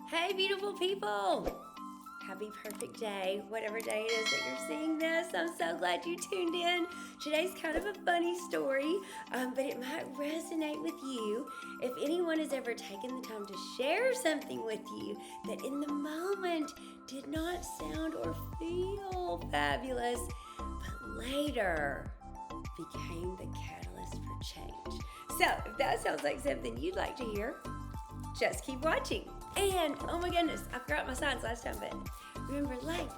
Hey, beautiful people! Happy perfect day, whatever day it is that you're seeing this. I'm so glad you tuned in. Today's kind of a funny story, but it might resonate with you if anyone has ever taken the time to share something with you that in the moment did not sound or feel fabulous, but later became the catalyst for change. So, if that sounds like something you'd like to hear, just keep watching. And oh my goodness, I forgot my signs last time, but remember, like,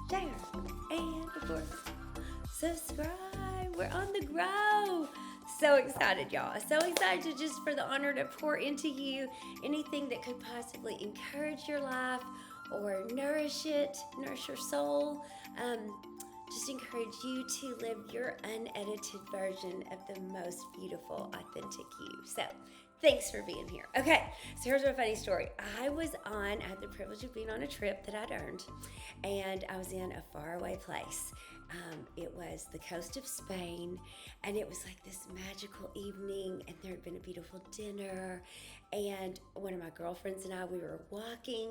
share, and of course, subscribe. We're on the grow. So excited, y'all. So excited just for the honor to pour into you anything that could possibly encourage your life or nourish it, nourish your soul. Just encourage you to live your unedited version of the most beautiful, authentic you. So, thanks for being here. Okay, so here's a funny story. I had the privilege of being on a trip that I'd earned, and I was in a faraway place. It was the coast of Spain, and it was like this magical evening, and there had been a beautiful dinner, and one of my girlfriends and I, we were walking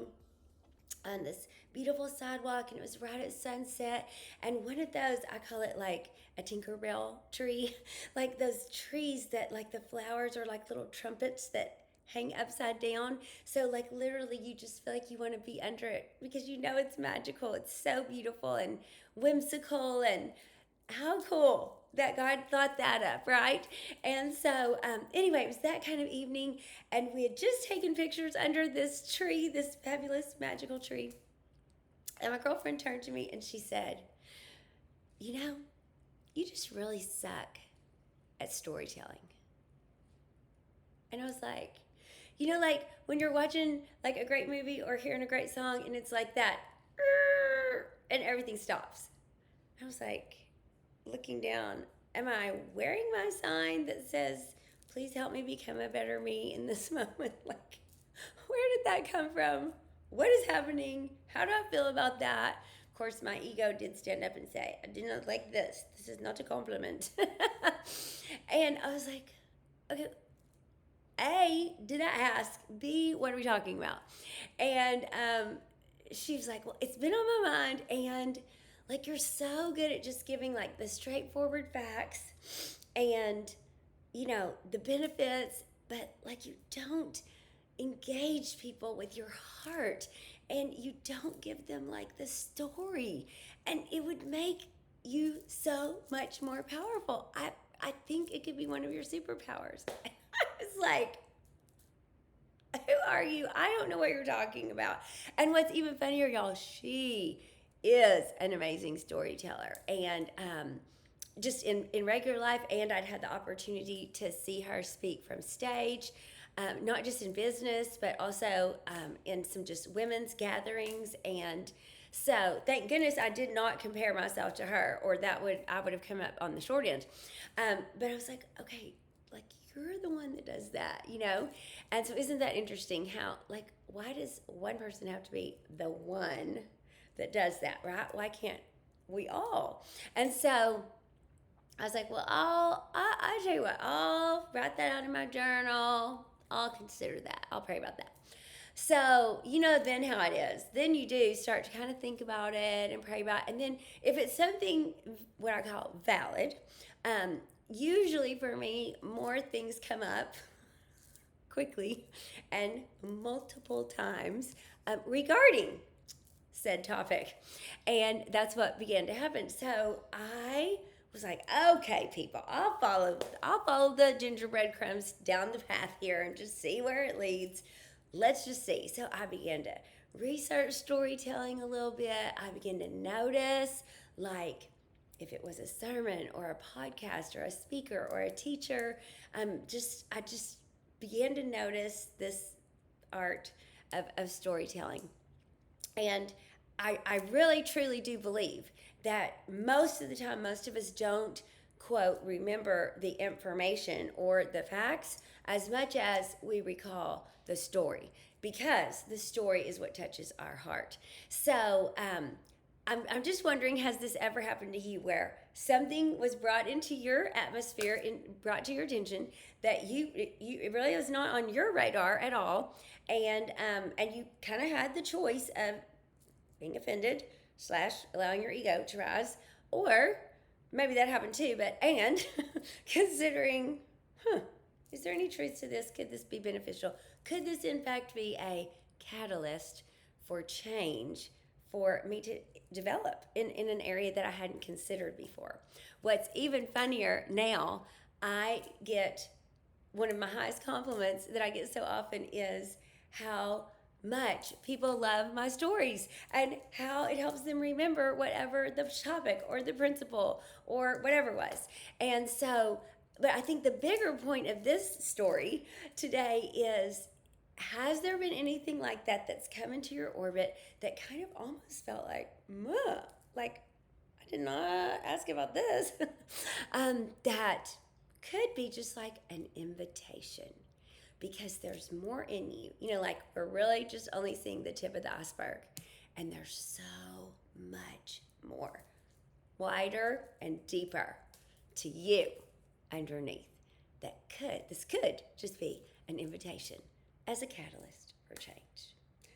on this beautiful sidewalk, and it was right at sunset, and one of those, I call it like a Tinkerbell tree, like those trees that like the flowers are like little trumpets that hang upside down, so like literally you just feel like you want to be under it because you know it's magical. It's so beautiful and whimsical, and how cool that God thought that up, right? And so anyway, it was that kind of evening, and we had just taken pictures under this tree, this fabulous magical tree. And my girlfriend turned to me and she said, you know, you just really suck at storytelling. And I was like, you know, like when you're watching like a great movie or hearing a great song and it's like that, and everything stops. I was like, looking down, am I wearing my sign that says, please help me become a better me in this moment? Like, where did that come from? What is happening? How do I feel about that? Of course, my ego did stand up and say, I do not like this. This is not a compliment. And I was like, okay, A, did I ask? B, what are we talking about? And she was like, well, it's been on my mind, and like you're so good at just giving like the straightforward facts and, you know, the benefits, but like you don't engage people with your heart, and you don't give them like the story, and it would make you so much more powerful. I think it could be one of your superpowers. I was like, who are you? I don't know what you're talking about. And what's even funnier, y'all, she is an amazing storyteller, and just in regular life, and I'd had the opportunity to see her speak from stage, not just in business, but also in some just women's gatherings. And so thank goodness I did not compare myself to her, or I would have come up on the short end. But I was like, okay, like you're the one that does that, you know? And so isn't that interesting how, like, why does one person have to be the one that does that, right? Why can't we all? And so I was like, well, I tell you what, I'll write that out in my journal. I'll consider that. I'll pray about that. So, you know, then how it is. Then you do start to kind of think about it and pray about it. And then if it's something, what I call valid, usually for me, more things come up quickly and multiple times regarding said topic, and that's what began to happen. So I was like, okay, people, I'll follow the gingerbread crumbs down the path here and just see where it leads. Let's just see. So I began to research storytelling a little bit. I began to notice, like, if it was a sermon or a podcast or a speaker or a teacher, I just began to notice this art of storytelling. And I really, truly do believe that most of the time, most of us don't, quote, remember the information or the facts as much as we recall the story, because the story is what touches our heart. So I'm just wondering, has this ever happened to you where something was brought into your atmosphere and brought to your attention that it really was not on your radar at all, and you kind of had the choice of being offended / allowing your ego to rise, or maybe that happened too, but and considering, is there any truth to this? Could this be beneficial? Could this in fact be a catalyst for change for me to develop in an area that I hadn't considered before? What's even funnier now, I get one of my highest compliments that I get so often is how much people love my stories and how it helps them remember whatever the topic or the principle or whatever was. And so, but I think the bigger point of this story today is, has there been anything like that that's come into your orbit that kind of almost felt like, like I did not ask about this, that could be just like an invitation, because there's more in you. You know, like we're really just only seeing the tip of the iceberg, and there's so much more, wider and deeper to you underneath. This could just be an invitation as a catalyst for change.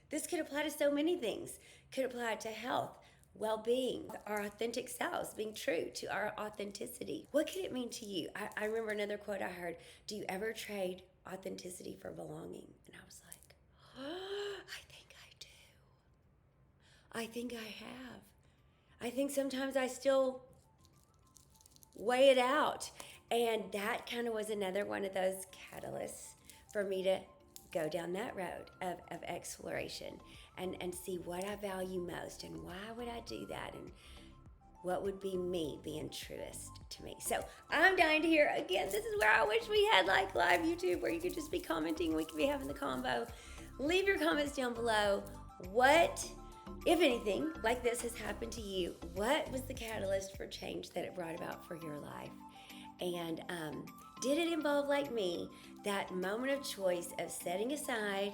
This could apply to so many things. Could apply to health, well-being, our authentic selves, being true to our authenticity. What could it mean to you? I remember another quote I heard: do you ever trade authenticity for belonging? And I was like, I think I do. I think I have. I think sometimes I still weigh it out. And that kind of was another one of those catalysts for me to go down that road of exploration and see what I value most and why would I do that and what would be me being truest to me. So I'm dying to hear, again, this is where I wish we had like live YouTube where you could just be commenting, we could be having the combo. Leave your comments down below. What, if anything, like this has happened to you? What was the catalyst for change that it brought about for your life? And did it involve, like me, that moment of choice of setting aside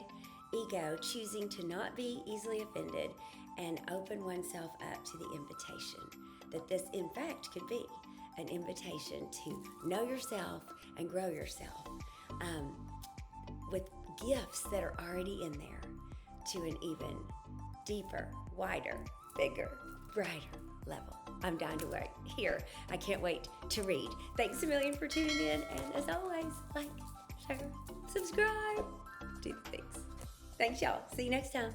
ego, choosing to not be easily offended, and open oneself up to the invitation that this, in fact, could be an invitation to know yourself and grow yourself with gifts that are already in there to an even deeper, wider, bigger, brighter level. I'm dying to work here. I can't wait to read. Thanks a million for tuning in, and as always, like, share, subscribe, do the things. Thanks, y'all. See you next time.